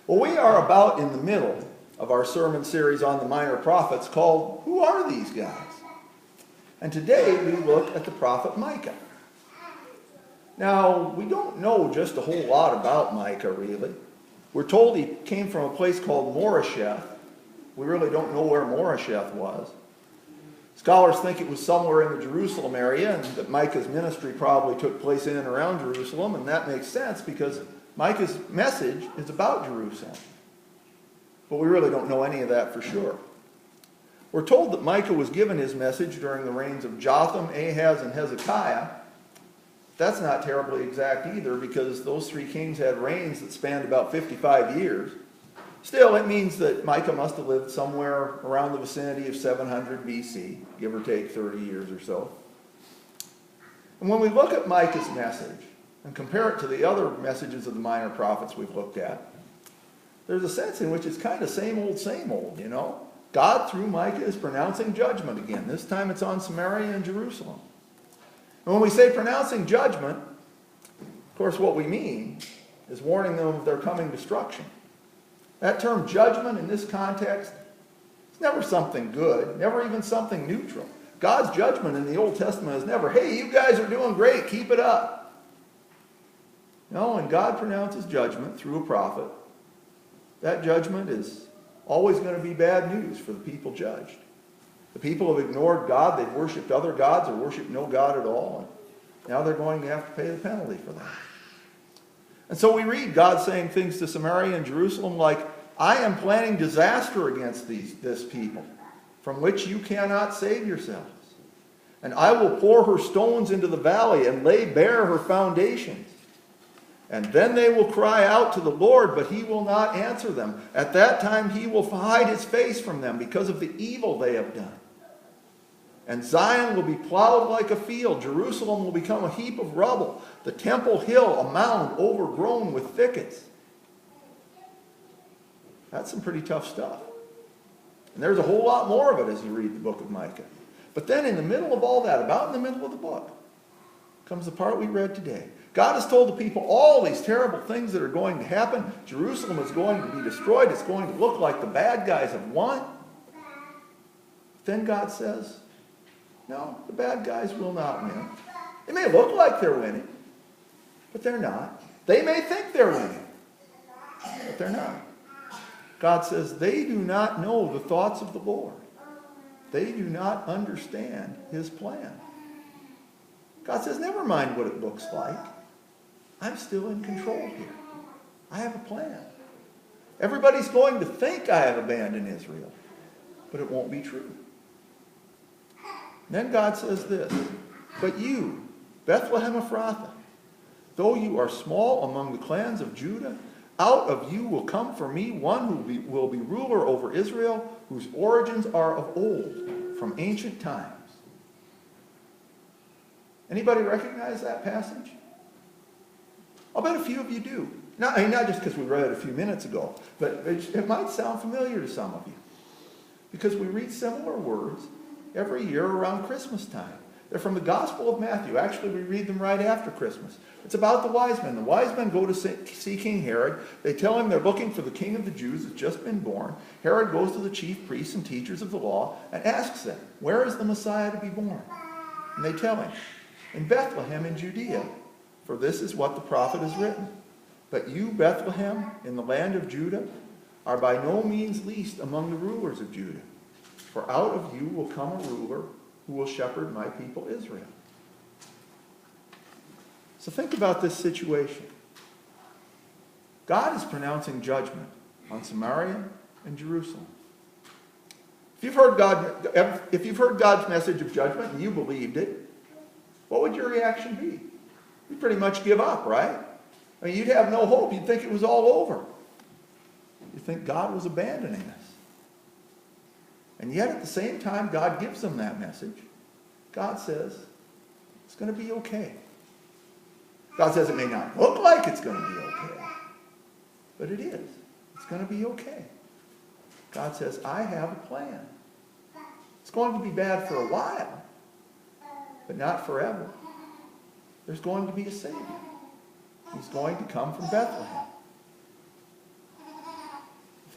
Well, we are about in the middle of our sermon series on the minor prophets called Who Are These Guys? And today we look at the prophet Micah. Now, we don't know just a whole lot about Micah, really. We're told he came from a place called Moresheth. We really don't know where Moresheth was. Scholars think it was somewhere in the Jerusalem area, and that Micah's ministry probably took place in and around Jerusalem, and that makes sense because Micah's message is about Jerusalem. But we really don't know any of that for sure. We're told that Micah was given his message during the reigns of Jotham, Ahaz, and Hezekiah. That's not terribly exact either, because those three kings had reigns that spanned about 55 years. Still, it means that Micah must have lived somewhere around the vicinity of 700 BC, give or take 30 years or so. And when we look at Micah's message and compare it to the other messages of the minor prophets we've looked at, there's a sense in which it's kind of same old, you know. God, through Micah, is pronouncing judgment again. This time it's on Samaria and Jerusalem. And when we say pronouncing judgment, of course what we mean is warning them of their coming destruction. That term judgment in this context is never something good, never even something neutral. God's judgment in the Old Testament is never, hey, you guys are doing great, keep it up. No, when God pronounces judgment through a prophet, that judgment is always going to be bad news for the people judged. The people have ignored God, they've worshipped other gods or worshipped no God at all, and now they're going to have to pay the penalty for that. And so we read God saying things to Samaria and Jerusalem like, I am planning disaster against this people, from which you cannot save yourselves. And I will pour her stones into the valley and lay bare her foundations. And then they will cry out to the Lord, but he will not answer them. At that time he will hide his face from them because of the evil they have done. And Zion will be plowed like a field. Jerusalem will become a heap of rubble. The temple hill a mound overgrown with thickets. That's some pretty tough stuff. And there's a whole lot more of it as you read the book of Micah. But then in the middle of all that, about in the middle of the book, comes the part we read today. God has told the people all these terrible things that are going to happen. Jerusalem is going to be destroyed. It's going to look like the bad guys have won. Then God says, no, the bad guys will not win. It may look like they're winning, but they're not. They may think they're winning, but they're not. God says they do not know the thoughts of the Lord. They do not understand his plan. God says, never mind what it looks like. I'm still in control here. I have a plan. Everybody's going to think I have abandoned Israel, but it won't be true. Then God says this, but you, Bethlehem Ephrathah, though you are small among the clans of Judah, out of you will come for me one who will be ruler over Israel, whose origins are of old, from ancient times. Anybody recognize that passage? I'll bet a few of you do. Not just because we read it a few minutes ago, but it might sound familiar to some of you. Because we read similar words every year around Christmas time. They're from the Gospel of Matthew. Actually, we read them right after Christmas. It's about the wise men. The wise men go to see King Herod. They tell him they're looking for the king of the Jews who's just been born. Herod goes to the chief priests and teachers of the law and asks them, where is the Messiah to be born? And they tell him, in Bethlehem in Judea, for this is what the prophet has written. But you, Bethlehem, in the land of Judah, are by no means least among the rulers of Judah. For out of you will come a ruler who will shepherd my people Israel. So think about this situation. God is pronouncing judgment on Samaria and Jerusalem. If you've heard God's message of judgment and you believed it, what would your reaction be? You'd pretty much give up, right? I mean, you'd have no hope. You'd think it was all over. You'd think God was abandoning us. And yet at the same time God gives them that message, God says, it's going to be okay. God says it may not look like it's going to be okay, but it is. It's going to be okay. God says, I have a plan. It's going to be bad for a while, but not forever. There's going to be a Savior. He's going to come from Bethlehem.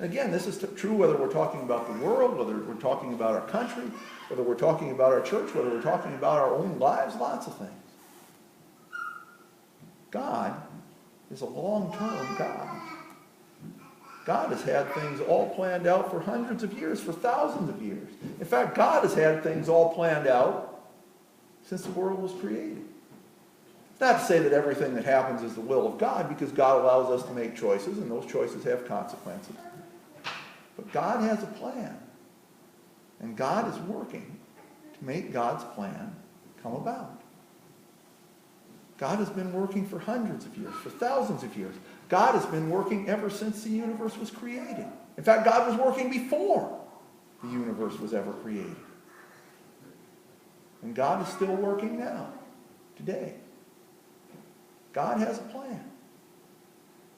Again, this is true whether we're talking about the world, whether we're talking about our country, whether we're talking about our church, whether we're talking about our own lives, lots of things. God is a long-term God. God has had things all planned out for hundreds of years, for thousands of years. In fact, God has had things all planned out since the world was created. It's not to say that everything that happens is the will of God, because God allows us to make choices, and those choices have consequences. But God has a plan, and God is working to make God's plan come about. God has been working for hundreds of years, for thousands of years. God has been working ever since the universe was created. In fact, God was working before the universe was ever created. And God is still working now, today. God has a plan.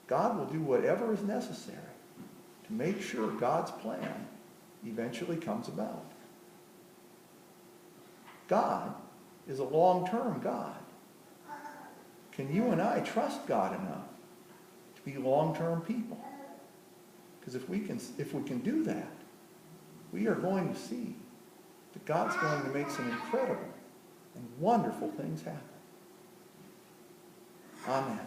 God will do whatever is necessary to make sure God's plan eventually comes about. God is a long-term God. Can you and I trust God enough to be long-term people? Because if we can do that, we are going to see that God's going to make some incredible and wonderful things happen. Amen.